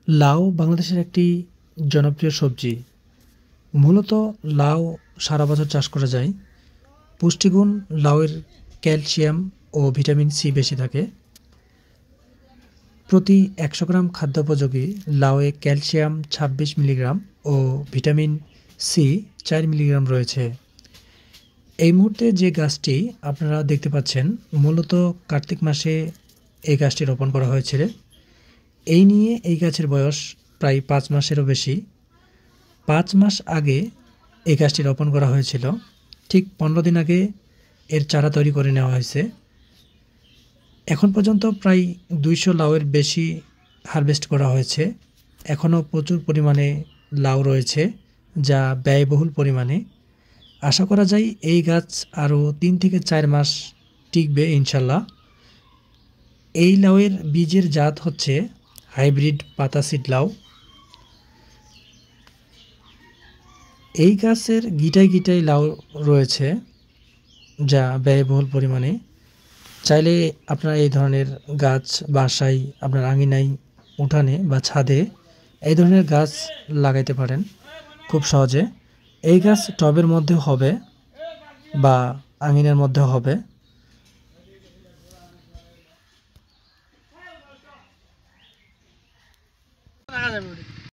লাউ বাংলাদেশের একটি জনপ্রিয় সবজি। মূলত লাউ সারা বছর চাষ করা যায়। পুষ্টিগুণ লাউয়ের ক্যালসিয়াম ও ভিটামিন সি বেশি থাকে। প্রতি ১০০ গ্রাম খাদ্যোপযোগী লাউয়ে ক্যালসিয়াম ২৬ মিলিগ্রাম ও ভিটামিন সি ৪ মিলিগ্রাম রয়েছে। এই মুহূর্তে যে গাছটি আপনারা দেখতে পাচ্ছেন, মূলত কার্তিক মাসে এই গাছটি রোপণ করা হয়েছিল। এই নিয়ে এই গাছের বয়স প্রায় ৫ মাসেরও বেশি। ৫ মাস আগে এই গাছটি রোপণ করা হয়েছিল। ঠিক ১৫ দিন আগে এর চারা তৈরি করে নেওয়া হয়েছে। এখন পর্যন্ত প্রায় ২০০ লাউয়ের বেশি হারভেস্ট করা হয়েছে। এখনও প্রচুর পরিমাণে লাউ রয়েছে, যা ব্যয়বহুল পরিমাণে। আশা করা যায় এই গাছ আরও ৩ থেকে ৪ মাস টিকবে ইনশাল্লাহ। এই লাউয়ের বীজের জাত হচ্ছে হাইব্রিড পাতা সিড লাউ। এই গাছের গিটায় গিটায় লাউ রয়েছে, যা ব্যয়বহুল পরিমাণে। চাইলে আপনারা এই ধরনের গাছ বাসায়, আপনার আঙিনায়, উঠানে বা ছাদে এই ধরনের গাছ লাগাইতে পারেন খুব সহজে। এই গাছ টবের মধ্যেও হবে বা আঙিনার মধ্যেও হবে।